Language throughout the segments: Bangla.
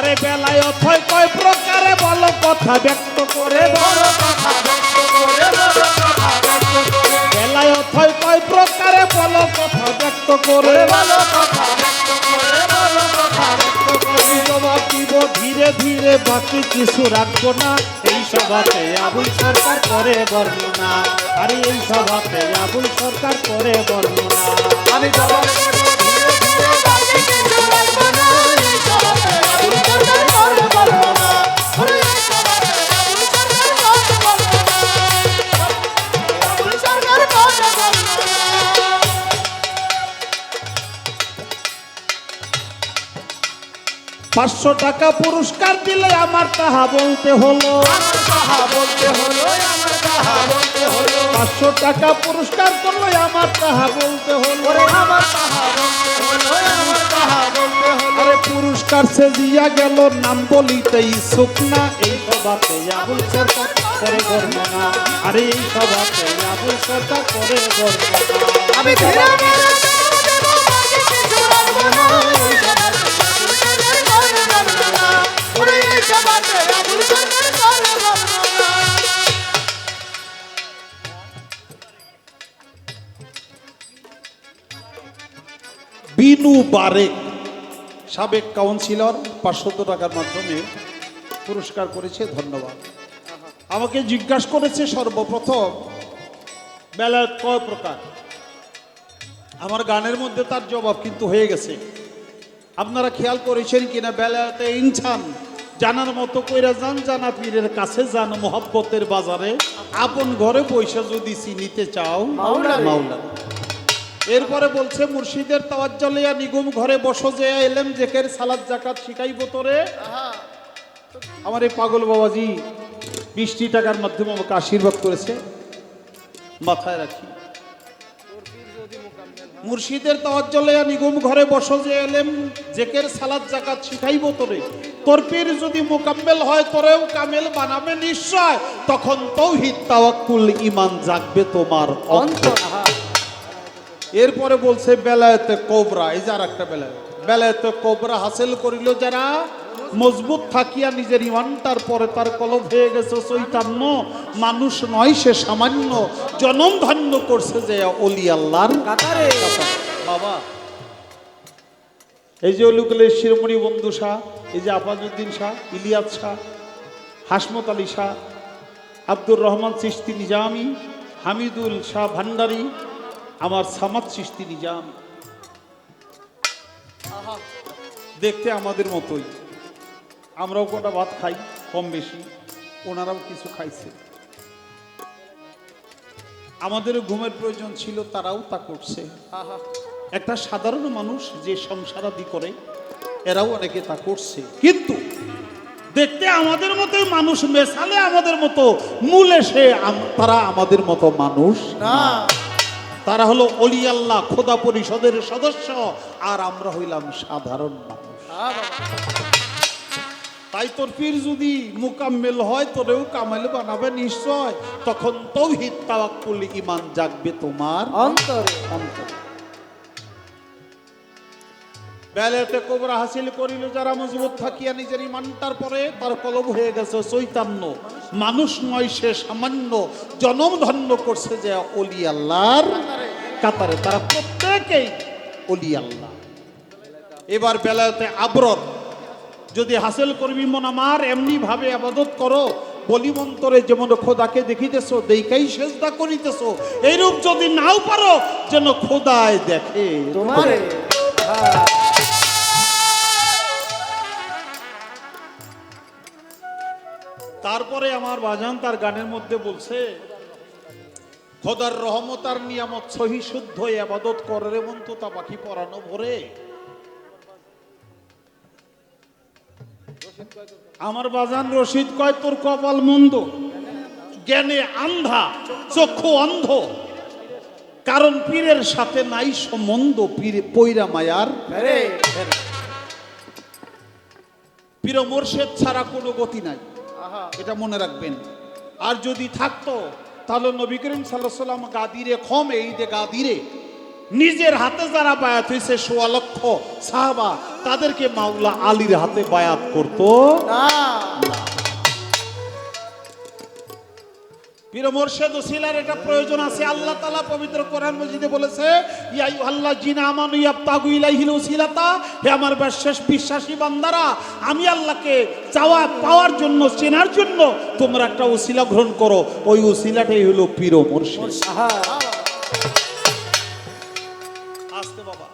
আরে বেলায়ত হয় কয় প্রকারে বলো কথা ব্যক্ত করে বলো কথা ব্যক্ত করে বলো কথা ব্যক্ত করে বেলায়ত হয় কয় প্রকারে বলো কথা ব্যক্ত করে বলো কথা ব্যক্ত করে বলো কথা ব্যক্ত করে জবাব দিব ধীরে ধীরে বাকি কিছু রাখবো না এই সভাতে আবুল সরকার করে বর্ণনা আরে এই সভাতে আবুল সরকার করে বর্ণনা আমি জবাব দেব ধীরে ধীরে বাকি কিছু রাখবো না এই সভাতে আবুল সরকার করে বর্ণনা আরে এই সভাতে আবুল সরকার করে বর্ণনা আবুল সরকার করে বর্ণনা 500 টাকা পুরস্কার দিলে আমার তাহা বলতে হলো তাহা বলতে হলো আমার তাহা বলতে হলো 500 টাকা পুরস্কার করলো আমার তাহা বলতে হলো আমার তাহা বলতে হলো আমার তাহা বলতে হলো আরে পুরস্কার সে দিয়া গেল নাম বলিতেই সুখ না এই সভাতে আবুল সরকার করে বর্ণনা আরে এই সভাতে আবুল সরকার করে বর্ণনা আমি ধীরে ধীরে বিনু বারেক সাবেক কাউন্সিলর 500 টাকার মাধ্যমে পুরস্কার করেছে ধন্যবাদ আমাকে জিজ্ঞাসা করেছে সর্বপ্রথম বেলায়েত কয় প্রকার আমার গানের মধ্যে তার জবাব কিন্তু হয়ে গেছে আপনারা খেয়াল করেছেন কিনা বেলায়েতে ইনসান জানার মতো কইরা যান জানা পীরের কাছে যান মোহাব্বতের বাজারে আপন ঘরে পয়সা যদি চিনিতে চাও মাওলানা এরপরে বলছে মুর্শিদের তাওয়াজ্জুলিয়া নিগুম ঘরে বসো যে এলেম জেকের সালাত যাকাত শিখাইব তোরে আমার এই পাগল বাবাজি 20 টাকার মাধ্যমে আমাকে আশীর্বাদ করেছে মাথায় রাখি মুর্শিদের তাওয়াজ্জুলিয়া নিগুম ঘরে বসো যে এলেম জেকের সালাত যাকাত শিখাইব তোরে তোর পীর যদি মুকাম্মেল হয় তোরেও কামেল বানাবে নিশ্চয় তখন তাওহীদ তাওয়াক্কুল ঈমান জাগবে তোমার অন্তর এরপরে বলছে বেলায়েতে কোবরা এই যে আরেকটা বেলায়েতে কোবরা হাসিল করিল যারা মজবুত থাকিয়া নিজের ইমানটার পরে তার কলব হয়ে গেছে চৈতন্য মানুষ নয় সে সামান্য জনম ধন্য করছে যে ওলি আল্লাহর কাতারে বাবা এই যে অলিকুলের শিরোমণি বন্ধু শাহ এই যে আফাজউদ্দিন শাহ ইলিয়াস শাহ হাসমত আলী শাহ আব্দুর রহমান চিশতি নিজামী হামিদুল শাহ ভান্ডারী আমার সামাদ চিশতি নিজাম দেখতে আমাদের মতোই আমরাও কটা ভাত খাই কম বেশি ওনারাও কিছু খাইছে আমাদের ঘুমের প্রয়োজন ছিল তারাও তা করছে একটা সাধারণ মানুষ যে সংসারাদি করে এরাও অনেকে তা করছে কিন্তু দেখতে আমাদের মতোই মানুষ মেশালে আমাদের মতো মূলে সে তারা আমাদের মতো মানুষ না তারা হলো ওলি আল্লাহ খোদা পরিষদের সদস্য আর আমরা হইলাম সাধারণ মানুষ তাই তোর পীর যদি মুকাম্মেল হয় তোরেও কামাল বানাবে নিশ্চয় তখন তাওহীদ তাওয়াক্কুল ঈমান জাগবে তোমার অন্তরে অন্তরে বেলায়েতে কোবরা হাসিল করিল যারা মজবুত থাকিয়া নিজের ইমানটার পরে তার কলব হয়ে গেছে চৈতন্য মানুষ নয় সে সামান্য জনম ধন্য করছে যে ওলি আল্লাহর কাতারে তারা প্রত্যেকেই ওলি আল্লাহ এবার বেলায়েতে আবরর যদি হাসিল করবি মন আমার এমনি ভাবে ইবাদত করো বলি মন্তরে যেমন খোদাকে দেখিতেছো দেখাই সেজদা করিতেছো এইরূপ যদি নাও পারো যেন খোদায় দেখে তোমারে তারপরে আমার বাজান তার গানের মধ্যে বলছে খোদার রহমত আর নিয়ামত সহি শুদ্ধ ইবাদত করে মন তো তা বাকি পরানো ভরে আমার বাজান রশিদ কয় তোর কপাল মন্দ জ্ঞানে আন্ধা চক্ষু অন্ধ কারণ পীরের সাথে নাই সম্বন্ধ পীরে পয়রা মায়ার পীর মুর্শিদ ছাড়া কোনো গতি নাই এটা মনে রাখবেন আর যদি থাকতো তাহলে নবী করিম সাল্লাল্লাহু আলাইহি ওয়াসাল্লাম গাদিরে খম এই যে গাদিরে নিজের হাতে যারা বায়াত হয়েছে ১৬ লক্ষ সাহাবা, তাদেরকে মাওলা আলীর হাতে বায়াত করতো না। পীর মুর্শিদ ওসিলার এটা প্রয়োজন আছে। আল্লাহ তাআলা পবিত্র কোরআন মাজিদে বলেছে, ইয়া আইয়ুহাল্লাযিনা আমানু ইয়াবতাগু ইলাইহিল ওসিলাতা, হে আমার বিশ্বাসী বান্দারা, আমি আল্লাহকে চাওয়া পাওয়ার জন্য, চেনার জন্য তোমরা একটা ওসিলা গ্রহণ করো। ওই ওসিলাটাই হলো পীর মুর্শিদ। আসতে বাবা,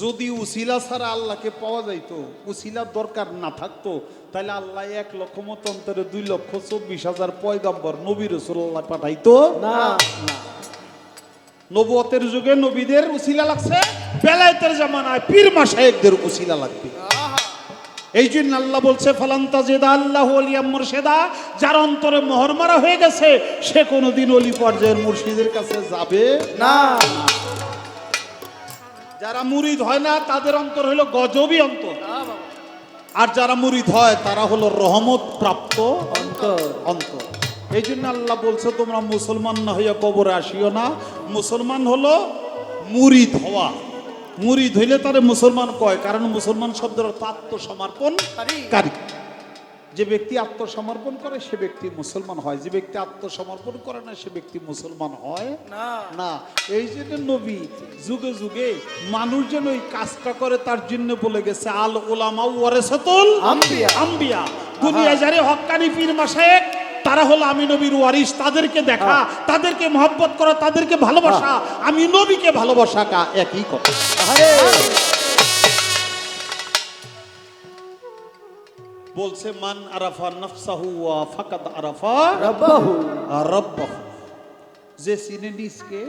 যদি উসিলা ছাড়া আল্লাহকে পাওয়া যাইতো, উসিলার দরকার না থাকতো, তাহলে আল্লাহ ১,০০,০০০ ২,২৪,০০০ পয়গম্বর নবী রাসূলুল্লাহ পাঠাইতো না। নবুয়তের যুগে নবীদের উসিলা লাগছে, বেলায়েতের জামানায় পীর মাশায়েখদের উসিলা লাগবে। এই জন্য আল্লাহ বলছে, ফালান্তাজিদা আল্লাহু ওলিয়াম মুরশিদা, যার অন্তরে মোহর মারা হয়ে গেছে সে কোনোদিন ওলি পর্যায়ের মুর্শিদের কাছে যাবে না। যারা মুরিদ হয় না তাদের অন্তর হলো গজবী অন্তর, আর যারা মুরিদ হয় তারা হলো রহমত প্রাপ্ত অন্তর। এই জন্য আল্লাহ বলছে, তোমরা মুসলমান না হইয়া কবরে আসিও না। মুসলমান হলো মুরিদ হওয়া। মুরিদ হইলে তারে মুসলমান কয়, কারণ মুসলমান শব্দের অর্থ আত্মসমর্পণকারী। যে ব্যক্তি আত্মসমর্পণ করে সে ব্যক্তি মুসলমান হয়, যে ব্যক্তি আত্মসমর্পণ করে না সে ব্যক্তি মুসলমান হয় না। এই জন্য নবী যুগে যুগে মানুষ যেন ওই কাজটা করে তার জন্য বলে গেছে, আল উলামা ওয়ারাসাতুল আম্বিয়া। দুনিয়ায় যারা হক্কানি পীর মাশায়েখ, তারা হলো আমি নবীর ওয়ারিস। তাদেরকে দেখা, তাদেরকে মহব্বত করা, তাদেরকে ভালোবাসা, আমি নবীকে ভালোবাসা একই কথা। বলছে, মান আরাফা নাফসাহু ওয়া ফাকাদ আরাফা রাব্বাহু। যে চিনে নিজকে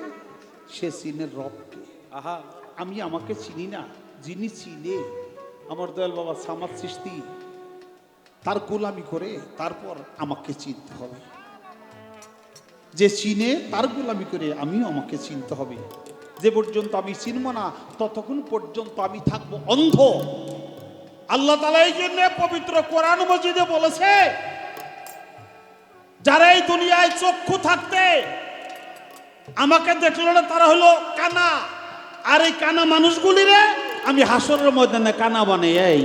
সে চিনে রবকে। আমি আমাকে চিনি না, যিনি চিনে আমার দয়াল বাবা সামাদ চিশতি, তার গোলামি করে তারপর আমাকে চিনতে হবে। যে চিনে তার গোলামি করে আমিও আমাকে চিনতে হবে। যে পর্যন্ত আমি চিনব না ততক্ষণ পর্যন্ত আমি থাকবো অন্ধ। আল্লাহ তাআলা এই জন্য পবিত্র কোরআন মাজিদে বলেছে, যারা এই দুনিয়ায় চক্ষু থাকতে আমাকে দেখলো না তারা হলো কানা, আর এই কানা মানুষগুলিরে আমি হাসরের ময়দানে কানা বানাই।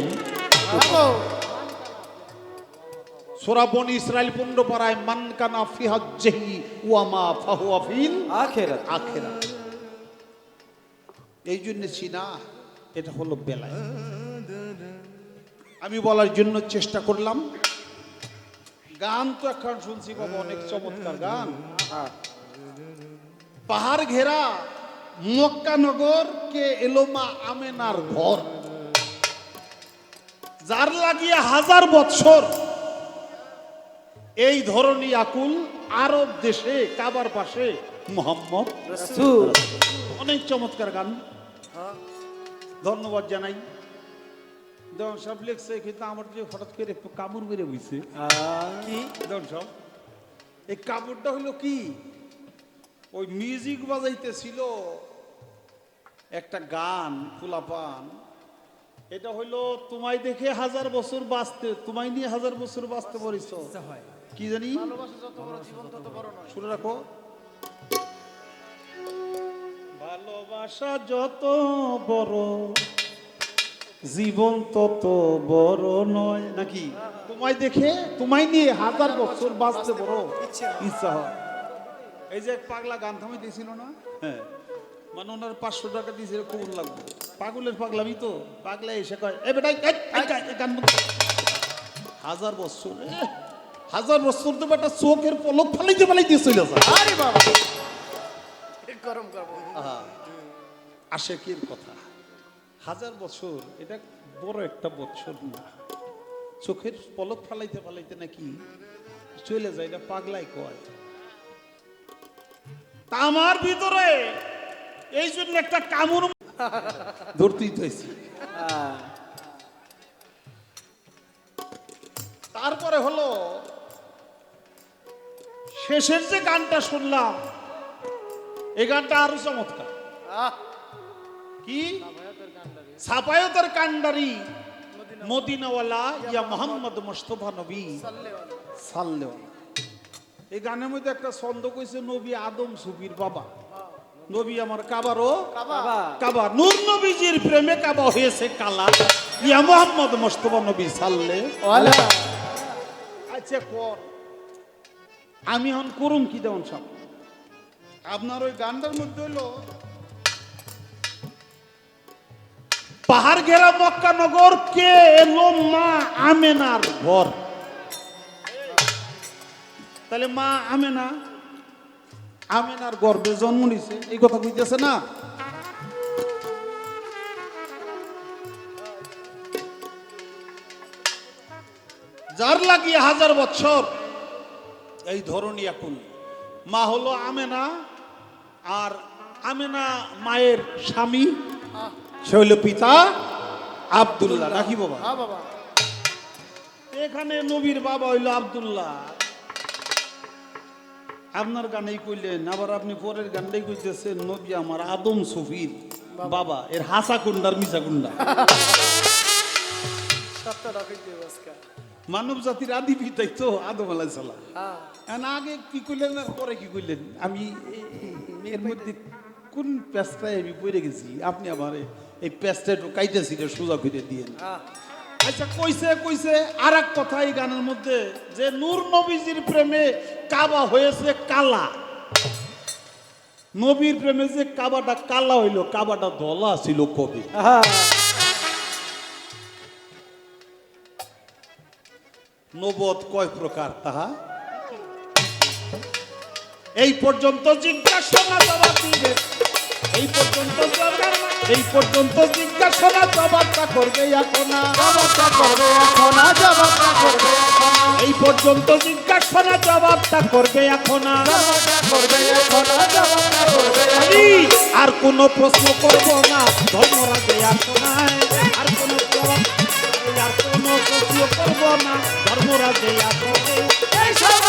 সূরা বনী ইসরাইল 15 পারায়, মান কানা ফি হাজ্জিহি ওয়া মা ফাহুয়া ফিল আখিরাত। এই জন্য চিনা এটা হলো বেলায়। আমি বলার জন্য চেষ্টা করলাম। গান তো এখন শুনছি বাবা, অনেক চমৎকার গান। পাহাড় ঘেরা মক্কা নগর কে এলোমা আমেনার ঘর, যার লাগিয়ে 1000 বৎসর এই ধরনী আকুল আরব দেশে কাবার পাশে মুহাম্মদ রাসূল। অনেক চমৎকার গান, ধন্যবাদ জানাই। দেওয়ান সাহেব লিখছে, কিন্তু আমার যে হঠাৎ করে কামড় মেরে বুঝছে কি দেওয়ান সাহেব, এই কাপড়টা হলো কি, ওই মিউজিক বাজাইতেছিল একটা গান ফুলাপান, এটা হইলো তোমায় দেখে 1000 বছর বাঁচতে, তোমায় নিয়ে 1000 বছর বাঁচতে পারিস কি জানি, শুনে রাখো। ভালোবাসা যত বড় জীবন তত বড় নয়, নাকি? তোমায় দেখে তোমায় নিয়ে 1000 বছর বাঁচতে বড় ইচ্ছা হয়। এই যে পাগলা গান থামাই দিয়েছিল না, হ্যাঁ, মানে ওনার 500 টাকা দিয়েছিল, কোন লাগবে, পাগলের পাগলামি তো, পাগলা এসে কয় এ বেটা গান 1000 বছর, 1000 বছর তো বেটা চোখের পলক ফালাইতে চলে যায়। আরে বাবা, গরম করবো আশেকের কথা। 1000 বছর এটা বড় একটা বছর না, চোখের পলক ফালাইতে নাকি চলে যায়, এটা পাগলাই কয়। তা আমার ভিতরে এই জন্য একটা কামড় ধরতেই হয়েছি। তারপরে হলো শেষের যে গানটা শুনলাম, এই গানটা আরো চমৎকার। কি ছাপায়তের কান্ডারি মদিনাওয়ালা ইয়া মোহাম্মদ মুস্তাফা নবী সাল্লাল্লাহু। এই গানের মধ্যে একটা ছন্দ কইছে, নবী আদম সুফির বাবা। নবী আমার কাবারও কাবা কাবা। নূর নবীজির প্রেমে কাবা হয়েছে কালা। ইয়া মোহাম্মদ মোস্তফা নবী সাল্লে। ওয়ালা আচ্ছা কর, আমি এখন করুন কি দেন সব আপনার ওই গানটার মধ্যে হইলো পাহাড় ঘেরা মক্কা নগর কে এলো মা আমেনার ঘর। তাহলে মা আমেনা, আমেনার গর্ভে জন্ম নিছে, এই কথা বুঝতেছে না? যার লাগিয়ে 1000 বছর এই ধরনী এখন মা হলো আমেনা, আর আমেনা মায়ের স্বামী সে হইল পিতা আব্দুল্লাহ, নাকি বাবা? হ্যাঁ বাবা এখানে নবীর বাবা হইল আব্দুল্লাহ। আপনার গানেই কইলেন, আবার আপনি পরের গানটাই কইতেছেন নবী আমার আদম সফির বাবা। এর হাসা কুন্ডার মিশা কুন্ডা সপ্তাহ রাখতে বসকা মানব জাতির আদি পিতাই তো আদম আলাইহিস সালাম। হ্যাঁ আগে কি কইলেন আর পরে কি কইলেন? আমি এর মধ্যে কোন পেস্টায় আমি পড়ে গেছি? আপনি আমার এই পেস্টায় কাইতেছি সোজা করে দিয়ে। হ্যাঁ আচ্ছা কইছে কইছে আর এক কথা এই গানের মধ্যে যে নূর নবীজির প্রেমে কাবা হয়েছে কালা। নবীর প্রেমে যে কাবাটা কালা হইল, কাবাটা ধলা ছিল কবি। নবদ কয় প্রকার তাহা এই পর্যন্ত জিজ্ঞাসা জবাব দিবে। এই পর্যন্ত জিজ্ঞাসা জবাবটা করবে এখন না, জবাবটা করবে এখন জবাবটা করবে এই পর্যন্ত জিজ্ঞাসা জবাবটা করবে এখন না, জবাবটা করবে এখন জবাবটা করবে আমি আর কোনো প্রশ্ন করব না। ধর্মরাজে আসো নাই, আর কোনো প্রশ্ন করব না। ধর্মরাজে আসো এই সব